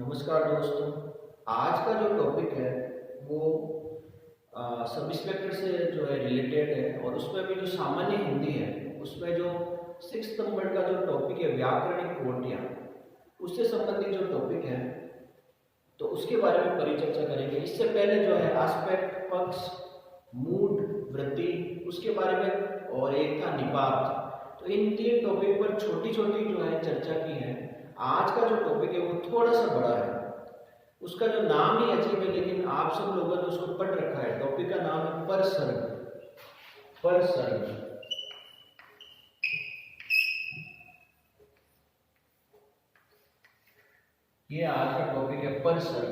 नमस्कार दोस्तों। आज का जो टॉपिक है वो सब इंस्पेक्टर से जो है रिलेटेड है और उसमें भी जो सामान्य हिंदी है उसमें जो 6 नंबर का जो टॉपिक है व्याकरणिक कोटियाँ, उससे संबंधित जो टॉपिक है तो उसके बारे में परिचर्चा करेंगे। इससे पहले जो है आस्पेक्ट, पक्ष, मूड, वृद्धि, उसके बारे में, और एक था निपात। तो इन 3 टॉपिक पर छोटी छोटी जो है चर्चा की है। आज का जो टॉपिक है वो थोड़ा सा बड़ा है, उसका जो नाम ही अजीब है, लेकिन आप सब लोगों ने उसको पढ़ रखा है। टॉपिक का नाम है परसर्ग। परसर्ग ये आज का टॉपिक है, परसर्ग।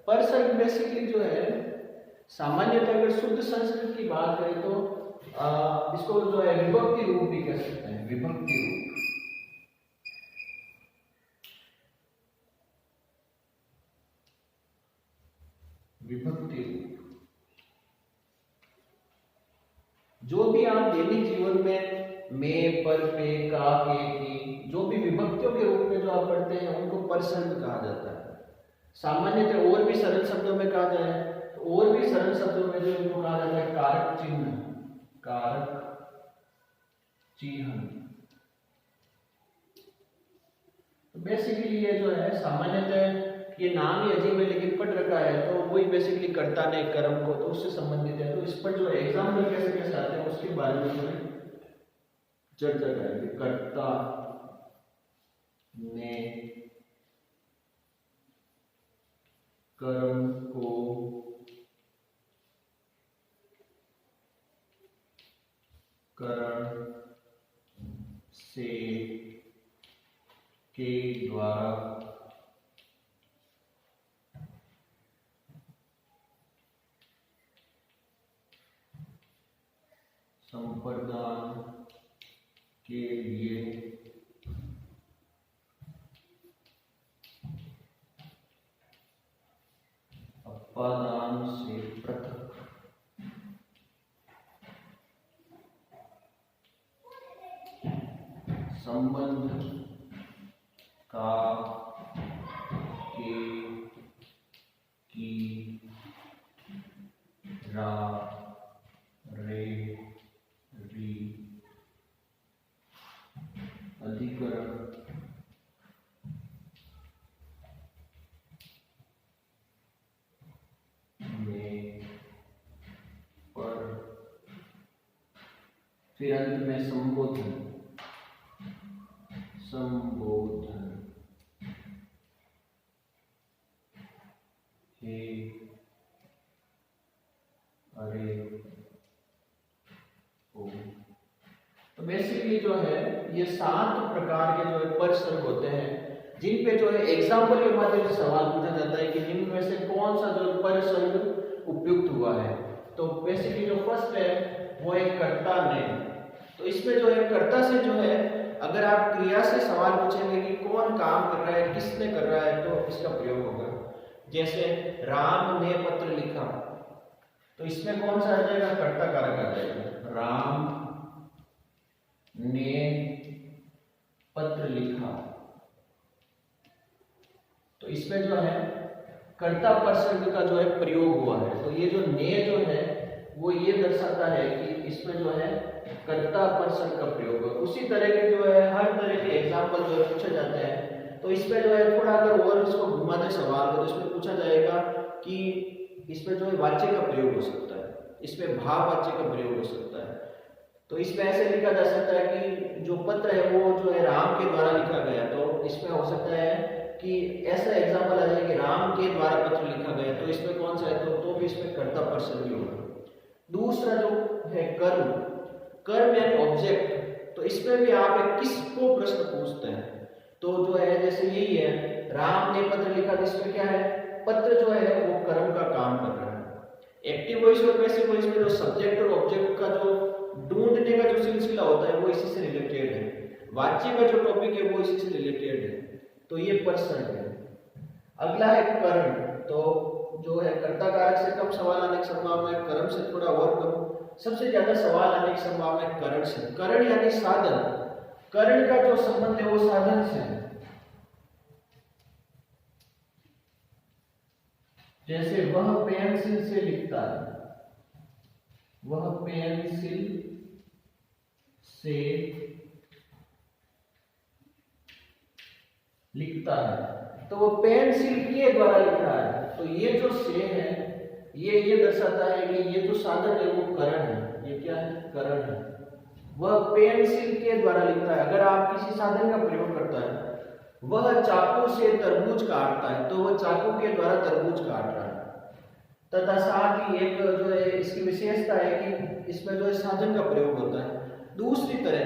परसर्ग बेसिकली जो है सामान्यतः अगर शुद्ध संस्कृत की बात करें तो इसको जो है विभक्ति रूप भी कह सकते हैं। विभक्ति रूप, विभक्ति रूप जो भी आप दैनिक जीवन में, पर, पे, का, के, की जो भी विभक्तियों के रूप में जो आप पढ़ते हैं उनको परसर्ग कहा जाता है। सामान्यतः और भी सरल शब्दों में कहा जाए तो और भी सरल शब्दों में जो इनको कहा जाता है कारक चिन्ह। कारक चिन्ह तो बेसिकली ये जो है सामान्यतः ये नाम ही अजीब है लेकिन पढ़ रखा है तो वही बेसिकली कर्ता ने कर्म को तो उससे संबंधित है। तो इस पर जो एग्जाम्पल कैसे कैसे आते हैं उसके बारे में जो है चर्चा करेंगे। कर्ता ने कर्म को करण से के द्वारा संप्रदान के लिए अपादान से पृथक संबंध का के की रा रे री अधिकरण में पर, फिर अंत में संबोधन। संबोधन हे, अरे, ओ। तो बेसिकली जो है ये 7 प्रकार के जो है परसर्ग होते हैं जिन पे जो है एग्जाम्पल के माध्यम से सवाल पूछा जाता है कि निम्न में से कौन सा जो परसर्ग उपयुक्त हुआ है। तो बेसिकली जो फर्स्ट है वो है कर्ता ने। तो इसमें जो है कर्ता से जो है अगर आप क्रिया से सवाल पूछेंगे कि कौन काम कर रहा है, किसने कर रहा है, तो इसका प्रयोग होगा। जैसे राम ने पत्र लिखा, तो इसमें कौन सा आ जाएगा? कर्ता कारक आ जाएगा। राम ने पत्र लिखा, तो इसमें जो है कर्ता परसर्ग का जो है प्रयोग हुआ है। तो ये जो ने जो है वो ये दर्शाता है कि इसमें जो है कर्ता परसर्ग का प्रयोग है। उसी तरह के जो है हर तरह के एग्जाम्पल जो है पूछे जाते हैं। तो इसमें जो है थोड़ा अगर और इसको घुमा दे सवाल को तो इसमें पूछा जाएगा कि इसमें जो है वाच्य का प्रयोग हो सकता है, इसमें भाव वाच्य का प्रयोग हो सकता है। तो इसमें ऐसे लिखा जा सकता है कि जो पत्र है वो जो है राम के द्वारा लिखा गया, तो इसमें हो सकता है कि ऐसा एग्जाम्पल आ जाए कि राम के द्वारा पत्र लिखा गया, तो इसमें कौन सा है? तो भी इसमें कर्ता परसर्ग होगा। दूसरा जो है कर्म, कर्म यानी ऑब्जेक्ट। तो इसमें भी आप एक किसको प्रश्न पूछते हैं, तो जो है जैसे यही है राम ने पत्र लिखा, तो इसमें क्या है? पत्र जो है वो कर्म का काम कर रहा है। एक्टिव वॉइस और पैसिव वॉइस में जो सब्जेक्ट और ऑब्जेक्ट का जो ढूंढने का जो सिलसिला होता है वो इसी से रिलेटेड है। वाच्य का जो टॉपिक है वो इसी से रिलेटेड है। तो ये परसर्ग है। अगला है करण। तो जो है कर्ता कारक से कम सवाल आने की संभावना है, कर्म से थोड़ा और कम। सबसे ज्यादा सवाल आने की संभावना है करण से। करण यानी साधन। करण का जो संबंध है वो साधन से है। जैसे वह पेंसिल से लिखता है, वह पेंसिल से लिखता है, तो वो पेंसिल के द्वारा लिख रहा है। तो ये जो से है ये दर्शाता है कि ये जो साधन है वो करण है। ये क्या है? करण है। वह पेंसिल के द्वारा लिखता है। अगर आप किसी साधन का प्रयोग करता है, वह चाकू से तरबूज काटता है, तो वह चाकू के द्वारा तरबूज काट रहा है। तथा साथ ही एक जो है इसकी विशेषता है कि इसमें जो है साधन का प्रयोग होता है। दूसरी तरह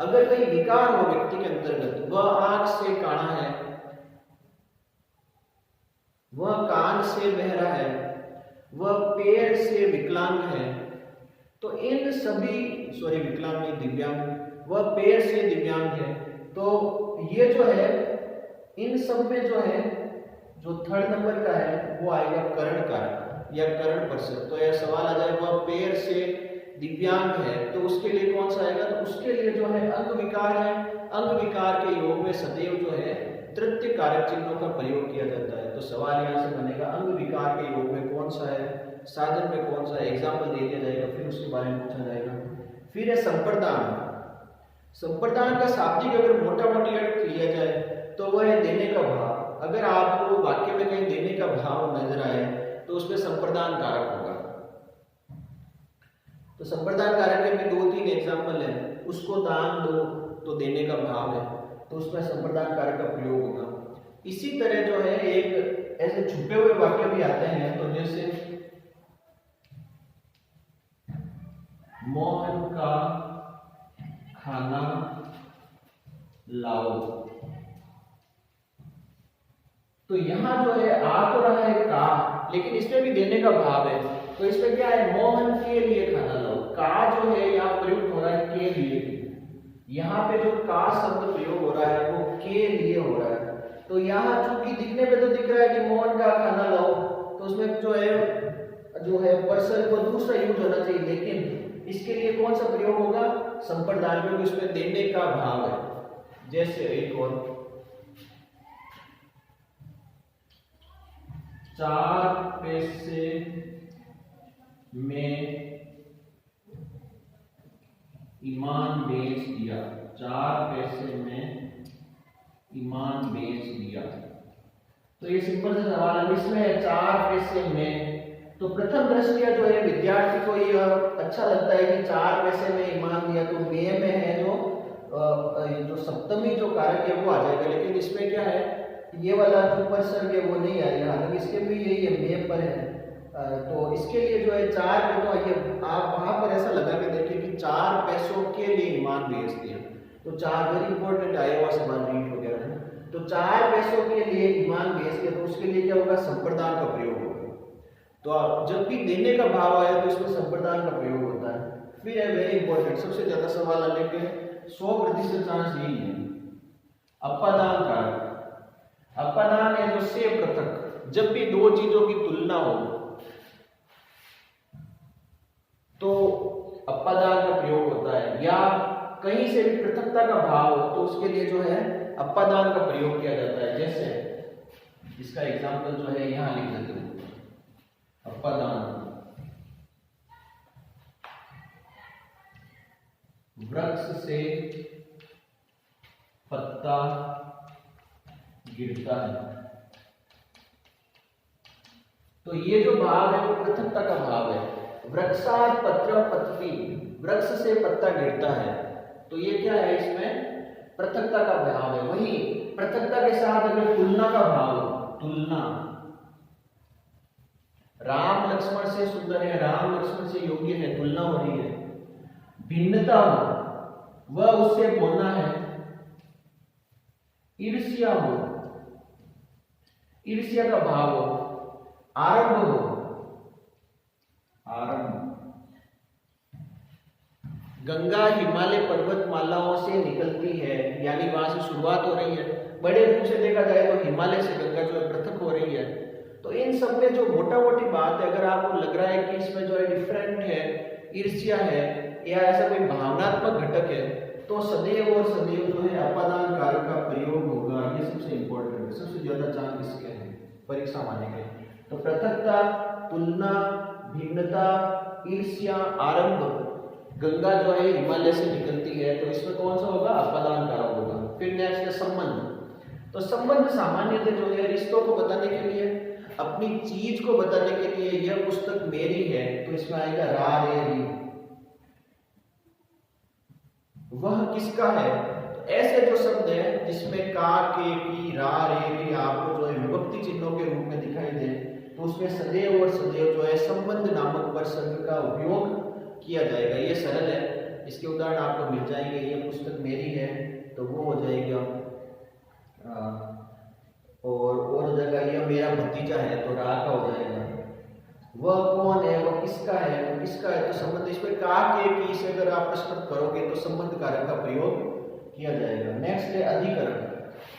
अगर कहीं विकार हो व्यक्ति के अंतर्गत, वह आंख से काना है, वह कान से बहरा है, वह पैर से विकलांग है, तो इन सभी विकलांग नहीं, दिव्यांग, वह पैर से दिव्यांग है, तो ये जो है इन सब में जो है जो थर्ड नंबर का है वो आएगा करण कारक या करण पर्षद। तो यह सवाल आ जाएगा वह पैर से दिव्यांग है, तो उसके लिए कौन सा आएगा? तो उसके लिए जो है अंग विकार है। अंग विकार के योग में सदैव जो है तृतीय कारक चिन्हों का प्रयोग किया जाता है। तो सवाल यहाँ से बनेगा अंग विकार के योग में कौन सा है, साधन में कौन सा है, एग्जाम्पल दे दिया जाएगा, फिर उसके बारे में पूछा जाएगा। फिर है संप्रदान। संप्रदान का शाब्दिक अगर मोटा मोटी अर्थ लिया जाए तो वह है देने का भाव। अगर आपको वाक्य में कहीं देने का भाव नजर आए तो उसमें संप्रदान कारक होगा। तो संप्रदान कारक में 2-3 एग्जाम्पल है। उसको दान दो तो देने का भाव है, तो उसमें संप्रदान कारक का प्रयोग होगा। इसी तरह जो है एक ऐसे छुपे हुए वाक्य भी आते हैं, तो जैसे मोहन का खाना लाओ, तो यहां जो है आ तो रहा है का, लेकिन इसमें भी देने का भाव है। तो इसमें क्या है? मोहन के लिए खाना लाओ। का जो है यहाँ प्रयुक्त हो रहा है के लिए। यहाँ पे जो का शब्द प्रयोग हो रहा है वो के लिए हो रहा है। तो यहाँ चूंकि दिखने पे तो दिख रहा है कि मोहन का खाना लाओ, तो उसमें जो है पर्सन को दूसरा यूज होना चाहिए, लेकिन इसके लिए कौन सा प्रयोग होगा? संप्रदान, क्योंकि उसमें देने का भाव है। जैसे एक और 4 पैसे में ईमान बेच दिया। 4 पैसे में ईमान बेच दिया। तो ये सिंपल सा सवाल है। इसमें है 4 पैसे में, तो प्रथम दृष्टया जो है विद्यार्थी को यह अच्छा लगता है कि 4 पैसे में ईमान दिया, तो में है जो सप्तमी जो कारक है वो आ जाएगा। लेकिन इसमें क्या है, ये वाला जो पर्सन है वो नहीं आएगा, हालांकि इसके भी यही है, में पर है। तो इसके लिए जो है 4 पे, तो ये आप वहां पर ऐसा लगा के देखिए कि 4 पैसों के लिए ईमान बेच दिया। तो 4 वेरी इंपॉर्टेंट आया हुआ सवाल रीड वगैरह है। तो 4 पैसों के लिए ईमान बेच दिया, तो उसके लिए क्या होगा? संप्रदान का प्रयोग होगा। तो जब भी देने का भाव आया तो इसमें संप्रदान का प्रयोग होता है। फिर है वेरी इंपॉर्टेंट, सबसे ज्यादा सवाल आने के 100% चांस यही है, अपादान कारक। अपादान है जो से पृथक। जब भी दो चीजों की तुलना हो तो अपादान का प्रयोग होता है, या कहीं से भी पृथकता का भाव हो तो उसके लिए जो है अपादान का प्रयोग किया जाता है। जैसे इसका एग्जाम्पल जो है यहां लिख देते हैं, अपादान। वृक्ष से पत्ता गिरता है, तो ये जो भाव है वो पृथकता का भाव है। वृक्षात् पत्रम पतति, वृक्ष से पत्ता गिरता है, तो ये क्या है? इसमें पृथकता का भाव है। वही पृथकता के साथ अगर तुलना का भाव, तुलना, राम लक्ष्मण से सुंदर है, राम लक्ष्मण से योग्य है, तुलना हो रही है। भिन्नता हो, वह उससे बोलना है। ईर्ष्या हो, ईर्ष्या का भाव हो। आरंभ हो, आरंभ, गंगा हिमालय पर्वतमालाओं से निकलती है, यानी वहां से शुरुआत हो रही है। बड़े रूप से देखा जाए तो हिमालय से गंगा जो है पृथक हो रही है। तो इन सब में जो मोटा मोटी बात है, अगर आपको लग रहा है कि इसमें जो है डिफरेंट है, ईर्ष्या है, या ऐसा कोई भावनात्मक घटक है, तो सदैव और सदैव जो है अपादान कारक का प्रयोग होगा। ये सबसे इंपॉर्टेंट है, सबसे ज्यादा चांस इसके हैं परीक्षा आने के। तो पृथकता, तुलना, भिन्नता, ईर्ष्या, आरंभ। गंगा जो है हिमालय से निकलती है, तो इसमें कौन सा होगा? अपादान कारक होगा। फिर नेक्स्ट है संबंध। तो संबंध सामान्यतः जो है रिश्तों को बताने के लिए, अपनी चीज को बताने के लिए, यह पुस्तक मेरी है, तो इसमें आएगा रा रे री। वह किसका है? तो ऐसे जो शब्द है जिसमें का, के, की, रा, रे, री आपको जो है विभक्ति चिन्हों के रूप में दिखाई दे, तो उसमें सदैव और सदैव जो है संबंध नामक उपसर्ग का उपयोग किया जाएगा। ये सरल है, इसके उदाहरण आपको मिल जाएंगे। ये पुस्तक मेरी है, तो वो हो जाएगा, और हो जाएगा यह मेरा भतीजा है, तो रा का हो जाएगा। वह कौन है? वह किसका है? वो किसका है? तो संबंध इसमें का, के, की से अगर आप प्रश्न करोगे तो संबंध कारक का प्रयोग किया जाएगा। नेक्स्ट है अधिकरण।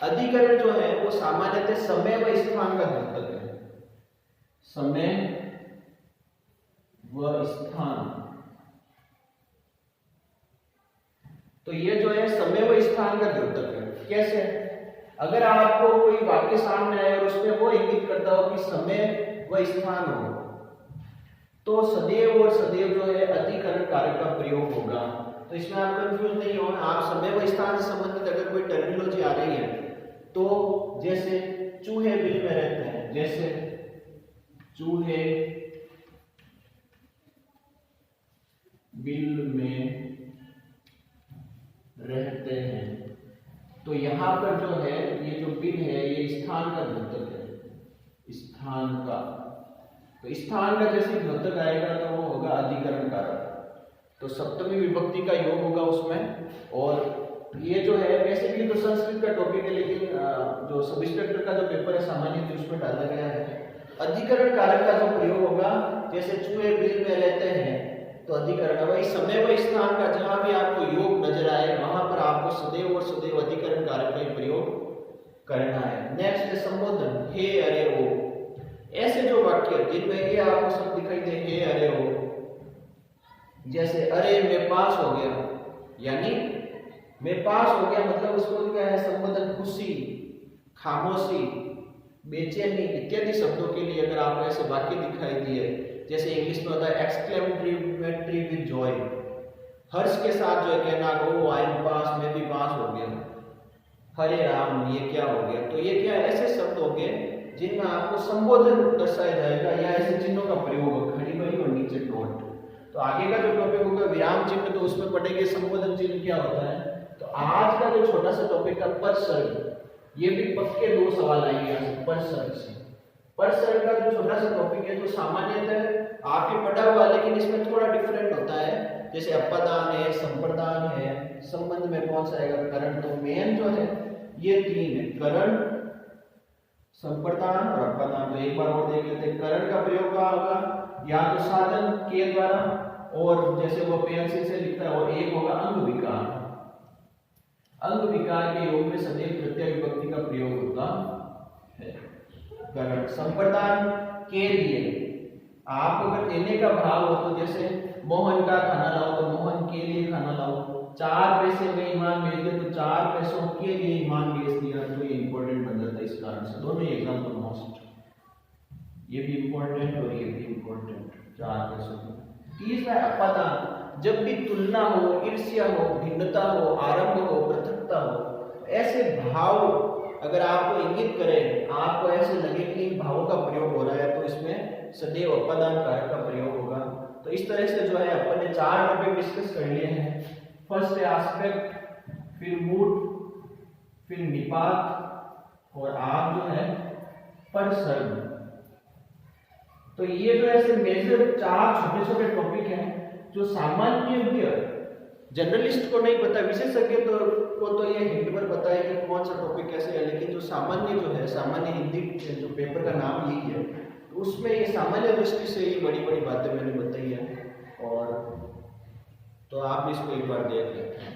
अधिकरण जो है वो सामान्यतः समय व स्थान का द्योतक है। समय व स्थान, तो ये जो है समय व स्थान का द्योतक है। कैसे? अगर आपको कोई वाक्य सामने आए और उसमें वो इंगित करता हो कि समय व स्थान हो, तो सदैव और सदैव जो है अधिकरण कारक का प्रयोग होगा। तो इसमें आप कंफ्यूज नहीं हो। आप समय व स्थान से संबंधित अगर कोई टर्मिनोलॉजी आ रही है, तो जैसे चूहे बिल में रहते हैं, जैसे चूहे बिल में रहते हैं, तो यहाँ पर जो है ये जो बिल है ये स्थान का द्योतक है। स्थान का, तो स्थान का जैसे द्योतक आएगा तो वो होगा अधिकरण कारक। तो सप्तमी विभक्ति का योग होगा उसमें। और ये जो है वैसे भी तो संस्कृत का टॉपिक है, लेकिन जो सब इंस्पेक्टर का जो पेपर है सामान्य उसमें डाला गया है। अधिकरण कारक का जो प्रयोग होगा, जैसे चूहे बिल में रहते हैं, तो अधिकरण वही समय व स्थान का जहां भी आपको योग नजर आए वहां पर आपको सदैव और सदैव अधिकरण कारक का प्रयोग करना है। नेक्स्ट है संबोधन। हे, अरे, ओ। ऐसे जो वाक्य जिनमें ये आपको सब दिखाई दे, हे, अरे, ओ, जैसे अरे मैं पास हो गया, यानी मैं पास हो गया मतलब उसको क्या है? संबोधन। खुशी, खामोशी, बेचैनी इत्यादि शब्दों के लिए अगर आपको ऐसे वाक्य दिखाई दिए, जैसे इंग्लिश में होता है एक्सक्लेमेटरी विद जॉय, हर्ष के साथ जो है कहना, ओ आई एम पास, मैं भी पास हो गया, हरे राम ये क्या हो गया। तो ये क्या ऐसे शब्द हो गए जिनमें आपको संबोधन दर्शाया जाएगा, या ऐसे चिन्हों का प्रयोग होगा, खड़ी बड़ी और नीचे डॉट। तो आगे का जो टॉपिक होगा विराम चिन्ह, तो उसमें पढ़ेंगे संबोधन चिन्ह क्या होता है। तो आज का जो छोटा सा टॉपिक है परसर्ग, ये भी पक्के 2 सवाल आएंगे यहाँ से परसर्ग से। परसर्ग का जो छोटा सा टॉपिक है जो सामान्यतः आपके पढ़ा हुआ, लेकिन इसमें थोड़ा डिफरेंट होता है। जैसे अपदान है, संप्रदान है, संबंध में कौन सा आएगा? करण। तो मेन जो है ये 3 है, करण, संप्रदान और अपदान। तो एक बार और देख लेते हैं। करण का प्रयोग कहाँ होगा? या तो साधन के द्वारा, और जैसे वो पेंसिल से लिखता है, और एक होगा अंग विकार। अंग विकार के योग में सदैव प्रत्यय विभक्ति का प्रयोग होता है। करण। संप्रदान के लिए आपको अगर देने का भाव हो, तो जैसे मोहन का खाना लाओ, तो मोहन के लिए खाना लाओ। 4 पैसे में ईमान बेच दे, तो 4 पैसों के लिए ईमान बेच दिया, तो ये इंपॉर्टेंट बन जाता है। इस कारण से दोनों एग्जाम्पल मोस्ट, ये भी इंपॉर्टेंट और ये भी इंपॉर्टेंट, 4 पैसों में। तीसरा अपदान, जब भी तुलना हो, ईर्ष्या हो, भिन्नता हो, आरंभ हो, पृथकता हो, ऐसे भाव अगर आपको इंगित करें, आपको ऐसे लगे कि इन भावों का प्रयोग हो रहा है, तो इसमें सदैव अपदान कारक का प्रयोग होगा। तो इस तरह से जो है अपन ने 4 टॉपिक डिस्कस कर लिए हैं। फर्स्ट है एस्पेक्ट, फिर मूड, फिर निपात, और आप जो है परसर्ग। तो ये जो ऐसे मेजर 4 छोटे छोटे टॉपिक हैं जो सामान्य जनरलिस्ट को नहीं पता, विशेषज्ञ को तो ये हिंट पर पता है कि कौन सा टॉपिक कैसे है, लेकिन जो सामान्य जो है, सामान्य हिंदी जो पेपर का नाम यही है, तो उसमें ये सामान्य दृष्टि से ये बड़ी बड़ी बातें मैंने बताई है। और तो आप इसको एक बार देख लेते हैं।